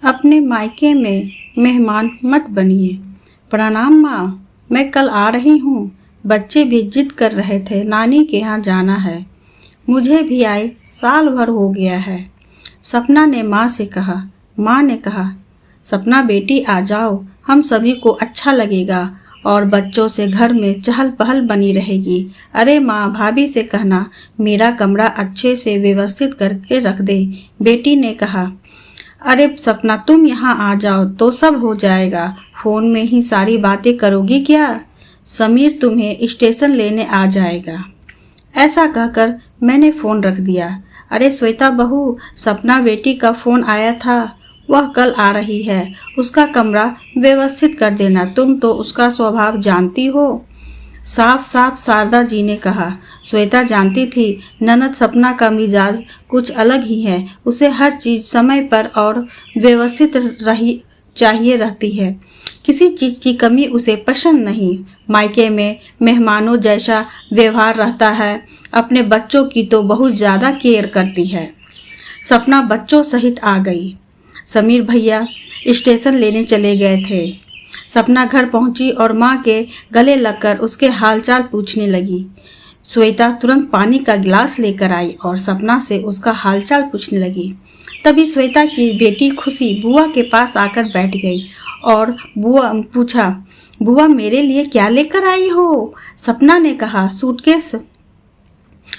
अपने मायके में मेहमान मत बनिए। प्रणाम माँ, मैं कल आ रही हूँ। बच्चे भी जिद कर रहे थे, नानी के यहाँ जाना है। मुझे भी आए साल भर हो गया है। सपना ने माँ से कहा। माँ ने कहा, सपना बेटी आ जाओ, हम सभी को अच्छा लगेगा और बच्चों से घर में चहल पहल बनी रहेगी। अरे माँ, भाभी से कहना मेरा कमरा अच्छे से व्यवस्थित करके रख दे। बेटी ने कहा, अरे सपना, तुम यहाँ आ जाओ तो सब हो जाएगा। फोन में ही सारी बातें करोगी क्या? समीर तुम्हें स्टेशन लेने आ जाएगा। ऐसा कहकर मैंने फोन रख दिया। अरे श्वेता बहू, सपना बेटी का फोन आया था, वह कल आ रही है। उसका कमरा व्यवस्थित कर देना। तुम तो उसका स्वभाव जानती हो। साफ साफ शारदा जी ने कहा। श्वेता जानती थी ननद सपना का मिजाज कुछ अलग ही है। उसे हर चीज समय पर और व्यवस्थित रही चाहिए रहती है। किसी चीज की कमी उसे पसंद नहीं। मायके में मेहमानों जैसा व्यवहार रहता है। अपने बच्चों की तो बहुत ज्यादा केयर करती है। सपना बच्चों सहित आ गई। समीर भैया स्टेशन लेने चले गए थे। सपना घर पहुंची और माँ के गले लगकर उसके हालचाल पूछने लगी। श्वेता तुरंत पानी का गिलास लेकर आई और सपना से उसका हालचाल पूछने लगी। तभी श्वेता की बेटी खुशी बुआ के पास आकर बैठ गई और बुआ पूछा, बुआ मेरे लिए क्या लेकर आई हो? सपना ने कहा। सूटकेस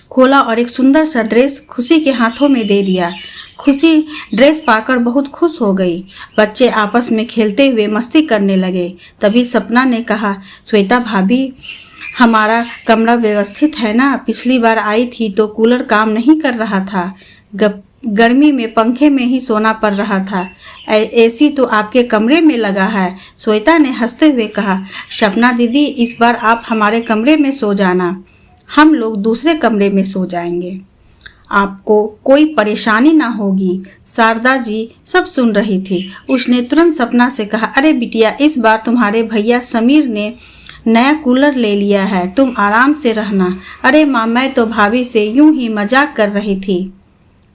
खोला और एक सुंदर सा ड्रेस खुशी के हाथों में दे दिया। खुशी ड्रेस पाकर बहुत खुश हो गई। बच्चे आपस में खेलते हुए मस्ती करने लगे। तभी सपना ने कहा, श्वेता भाभी, हमारा कमरा व्यवस्थित है ना? पिछली बार आई थी तो कूलर काम नहीं कर रहा था। गर्मी में पंखे में ही सोना पड़ रहा था। एसी तो आपके कमरे में लगा है। श्वेता ने हंसते हुए कहा, सपना दीदी, इस बार आप हमारे कमरे में सो जाना, हम लोग दूसरे कमरे में सो जाएंगे। आपको कोई परेशानी ना होगी। शारदा जी सब सुन रही थी। उसने तुरंत सपना से कहा, अरे बिटिया, इस बार तुम्हारे भैया समीर ने नया कूलर ले लिया है, तुम आराम से रहना। अरे माँ, मैं तो भाभी से यूं ही मजाक कर रही थी।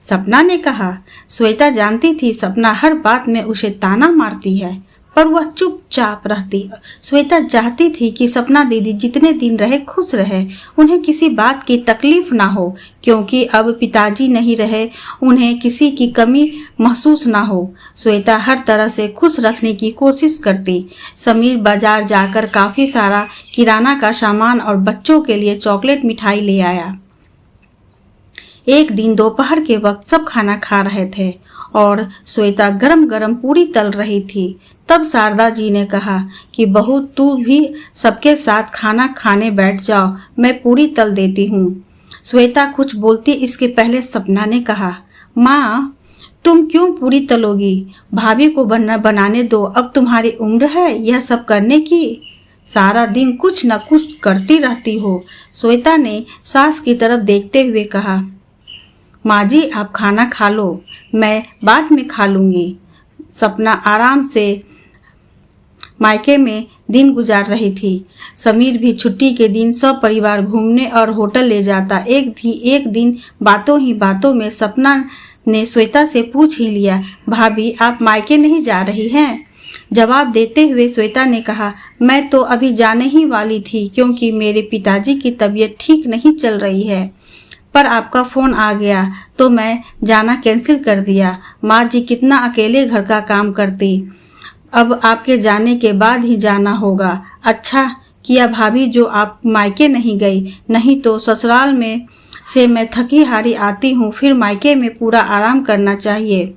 सपना ने कहा। श्वेता जानती थी सपना हर बात में उसे ताना मारती है, पर वह चुपचाप रहती। श्वेता चाहती थी कि सपना दीदी जितने दिन रहे खुश रहे, उन्हें किसी बात की तकलीफ ना हो, क्योंकि अब पिताजी नहीं रहे, उन्हें किसी की कमी महसूस ना हो। श्वेता हर तरह से खुश रखने की कोशिश करती। समीर बाजार जाकर काफी सारा किराना का सामान और बच्चों के लिए चॉकलेट मिठाई ले आया। एक दिन दोपहर के वक्त सब खाना खा रहे थे और श्वेता गरम गरम पूरी तल रही थी। तब शारदा जी ने कहा कि बहू, तू भी सबके साथ खाना खाने बैठ जाओ, मैं पूरी तल देती हूँ। श्वेता कुछ बोलती इसके पहले सपना ने कहा, माँ, तुम क्यों पूरी तलोगी? भाभी को बनाने दो, अब तुम्हारी उम्र है यह सब करने की। सारा दिन कुछ न कुछ करती रहती हो। श्वेता ने सास की तरफ देखते हुए कहा, माँ जी, आप खाना खा लो, मैं बाद में खा लूँगी। सपना आराम से मायके में दिन गुजार रही थी। समीर भी छुट्टी के दिन सब परिवार घूमने और होटल ले जाता। एक दिन बातों ही बातों में सपना ने श्वेता से पूछ ही लिया, भाभी, आप मायके नहीं जा रही हैं? जवाब देते हुए श्वेता ने कहा, मैं तो अभी जाने ही वाली थी, क्योंकि मेरे पिताजी की तबीयत ठीक नहीं चल रही है, पर आपका फोन आ गया तो मैं जाना कैंसिल कर दिया। माँ जी कितना अकेले घर का काम करती, अब आपके जाने के बाद ही जाना होगा। अच्छा किया भाभी जो आप मायके नहीं गई, नहीं तो ससुराल में से मैं थकी हारी आती हूँ, फिर मायके में पूरा आराम करना चाहिए।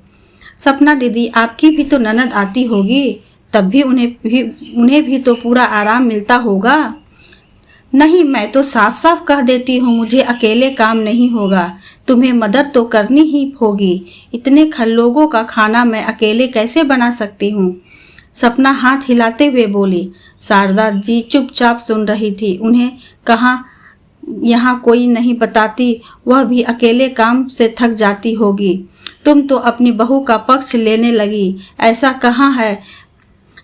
सपना दीदी, आपकी भी तो ननद आती होगी, तब भी उन्हें भी तो पूरा आराम मिलता होगा। नहीं, मैं तो साफ साफ कह देती हूँ, मुझे अकेले काम नहीं होगा, तुम्हें मदद तो करनी ही होगी। इतने लोगों का खाना मैं अकेले कैसे बना सकती हूँ? सपना हाथ हिलाते हुए बोली। शारदा जी चुपचाप सुन रही थी। उन्हें कहाँ यहाँ कोई नहीं बताती, वह भी अकेले काम से थक जाती होगी। तुम तो अपनी बहू का पक्ष लेने लगी, ऐसा कहाँ है?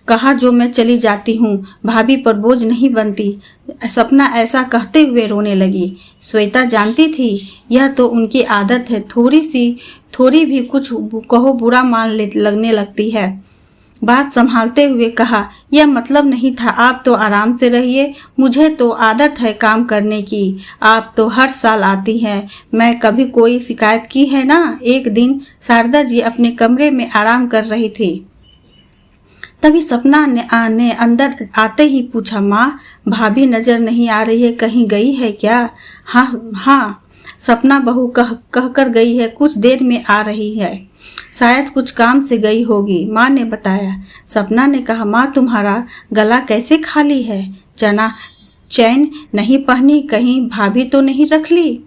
कहा जो मैं चली जाती हूँ, भाभी पर बोझ नहीं बनती। सपना ऐसा कहते हुए रोने लगी। श्वेता जानती थी यह तो उनकी आदत है, थोड़ी भी कुछ कहो बुरा मान लगने लगती है। बात संभालते हुए कहा, यह मतलब नहीं था, आप तो आराम से रहिए, मुझे तो आदत है काम करने की। आप तो हर साल आती हैं, मैं कभी कोई शिकायत की है ना। एक दिन शारदा जी अपने कमरे में आराम कर रही थी, तभी सपना ने अंदर आते ही पूछा, माँ भाभी नजर नहीं आ रही है, कहीं गई है क्या? हाँ, सपना बहू कहकर गई है, कुछ देर में आ रही है, शायद कुछ काम से गई होगी, माँ ने बताया। सपना ने कहा, माँ तुम्हारा गला कैसे खाली है? चैन नहीं पहनी, कहीं भाभी तो नहीं रख ली?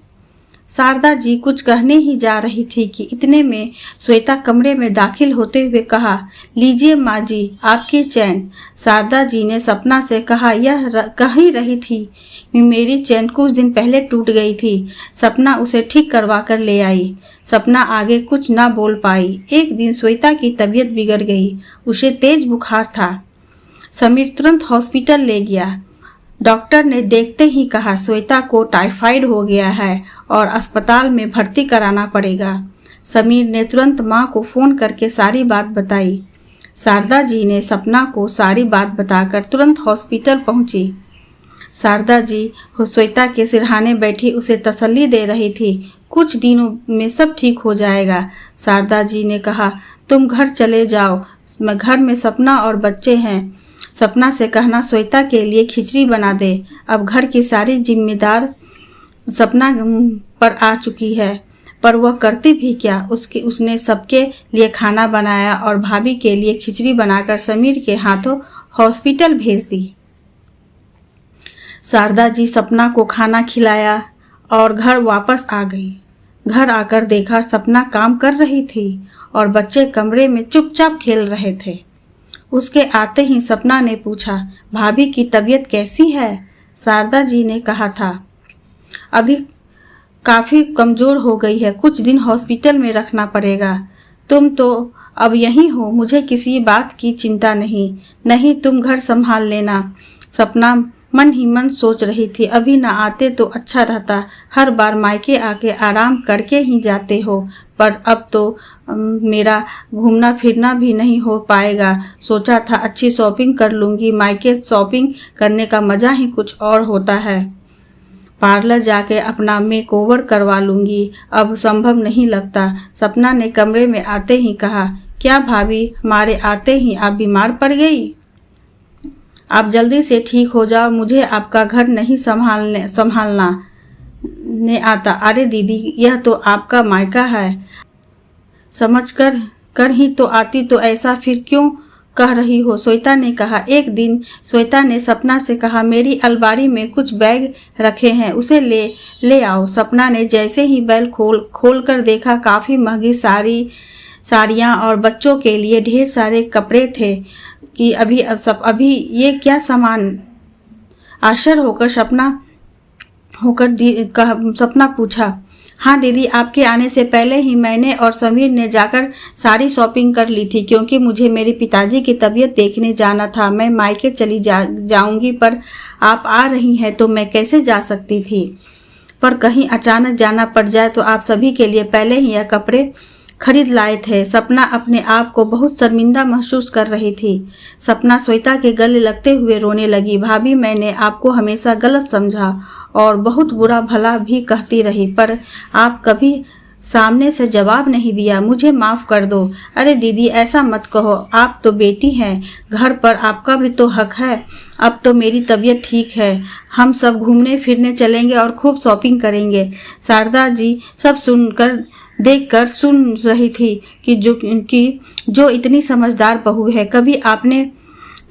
शारदा जी कुछ कहने ही जा रही थी कि इतने में श्वेता कमरे में दाखिल होते हुए कहा, लीजिए माँ जी आपकी चैन। शारदा जी ने सपना से कहा, यह कह ही रही थी मेरी चैन कुछ दिन पहले टूट गई थी, सपना उसे ठीक करवा कर ले आई। सपना आगे कुछ ना बोल पाई। एक दिन श्वेता की तबीयत बिगड़ गई, उसे तेज बुखार था। समीर तुरंत हॉस्पिटल ले गया। डॉक्टर ने देखते ही कहा, श्वेता को टाइफाइड हो गया है और अस्पताल में भर्ती कराना पड़ेगा। समीर ने तुरंत माँ को फोन करके सारी बात बताई। शारदा जी ने सपना को सारी बात बताकर तुरंत हॉस्पिटल पहुंची। शारदा जी श्वेता के सिरहाने बैठी उसे तसल्ली दे रही थी। कुछ दिनों में सब ठीक हो जाएगा। शारदा जी ने कहा, तुम घर चले जाओ, घर में सपना और बच्चे हैं। सपना से कहना श्वेता के लिए खिचड़ी बना दे। अब घर की सारी जिम्मेदार सपना पर आ चुकी है, पर वह करती भी क्या। उसने सबके लिए खाना बनाया और भाभी के लिए खिचड़ी बनाकर समीर के हाथों हॉस्पिटल भेज दी। शारदा जी सपना को खाना खिलाया और घर वापस आ गई। घर आकर देखा सपना काम कर रही थी और बच्चे कमरे में चुपचाप खेल रहे थे। उसके आते ही सपना ने पूछा, भाभी की तबीयत कैसी है? शारदा जी ने कहा था, अभी काफी कमजोर हो गई है, कुछ दिन हॉस्पिटल में रखना पड़ेगा। तुम तो अब यहीं हो, मुझे किसी बात की चिंता नहीं, तुम घर संभाल लेना। सपना मन ही मन सोच रही थी, अभी ना आते तो अच्छा रहता, हर बार मायके आके आराम करके ही जाते हो, पर अब तो मेरा घूमना फिरना भी नहीं हो पाएगा। सोचा था अच्छी शॉपिंग कर लूंगी, मायके शॉपिंग करने का मजा ही कुछ और होता है। पार्लर जाके अपना मेकओवर करवा लूंगी, अब संभव नहीं लगता। सपना ने कमरे में आते ही कहा, क्या भाभी हमारे आते ही आप बीमार पड़ गई? आप जल्दी से ठीक हो जाओ, मुझे आपका घर नहीं संभालना ने आता। अरे दीदी, यह तो आपका मायका है, समझ कर ही तो आती, तो ऐसा फिर क्यों कह रही हो? श्वेता ने कहा। एक दिन श्वेता ने सपना से कहा, मेरी अलमारी में कुछ बैग रखे हैं, उसे ले आओ। सपना ने जैसे ही बैग खोल कर देखा, काफी महंगी साड़ियाँ और बच्चों के लिए ढेर सारे कपड़े थे कि अभी ये क्या सामान? आश्चर्य होकर सपना पूछा, हाँ दीदी, आपके आने से पहले ही मैंने और समीर ने जाकर सारी शॉपिंग कर ली थी, क्योंकि मुझे मेरे पिताजी की तबीयत देखने जाना था। मैं मायके चली जाऊंगी, पर आप आ रही हैं तो मैं कैसे जा सकती थी, पर कहीं अचानक जाना पड़ जाए तो आप सभी के लिए पहले ही यह कपड़े खरीद लाए थे। सपना अपने आप को बहुत शर्मिंदा महसूस कर रही थी। सपना श्वेता के गले लगते हुए रोने लगी। भाभी, मैंने आपको हमेशा गलत समझा और बहुत बुरा भला भी कहती रही, पर आप कभी सामने से जवाब नहीं दिया। मुझे माफ कर दो। अरे दीदी, ऐसा मत कहो, आप तो बेटी हैं, घर पर आपका भी तो हक है। अब तो मेरी तबीयत ठीक है, हम सब घूमने फिरने चलेंगे और खूब शॉपिंग करेंगे। शारदा जी सब देखकर सुन रही थी कि जो इतनी समझदार बहू है, कभी आपने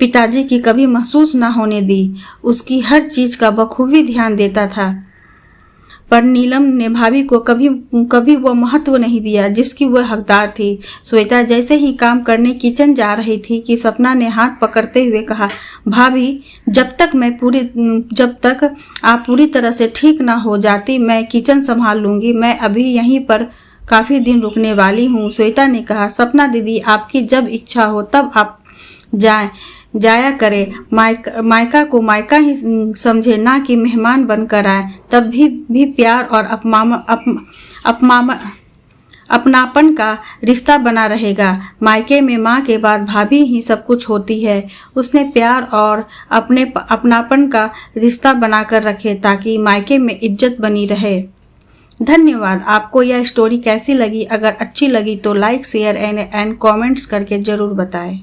पिताजी की कभी महसूस ना होने दी। उसकी हर चीज का बखूबी ध्यान देता था, पर नीलम ने भाभी को कभी वो महत्व नहीं दिया जिसकी वह हकदार थी। श्वेता जैसे ही काम करने किचन जा रही थी कि सपना ने हाथ पकड़ते हुए कहा, भाभी, जब तक आप पूरी तरह से ठीक ना हो जाती, मैं किचन संभाल लूंगी। मैं अभी यहीं पर काफी दिन रुकने वाली हूँ। श्वेता ने कहा, सपना दीदी, आपकी जब इच्छा हो तब आप जाएं, जाया करे, मायका को मायका ही समझे, ना कि मेहमान बनकर आए, तब भी प्यार और अपनापन का रिश्ता बना रहेगा। मायके में माँ के बाद भाभी ही सब कुछ होती है। उसने प्यार और अपनापन का रिश्ता बनाकर रखे ताकि मायके में इज्जत बनी रहे। धन्यवाद। आपको यह स्टोरी कैसी लगी? अगर अच्छी लगी तो लाइक, शेयर एंड कमेंट्स करके जरूर बताएं।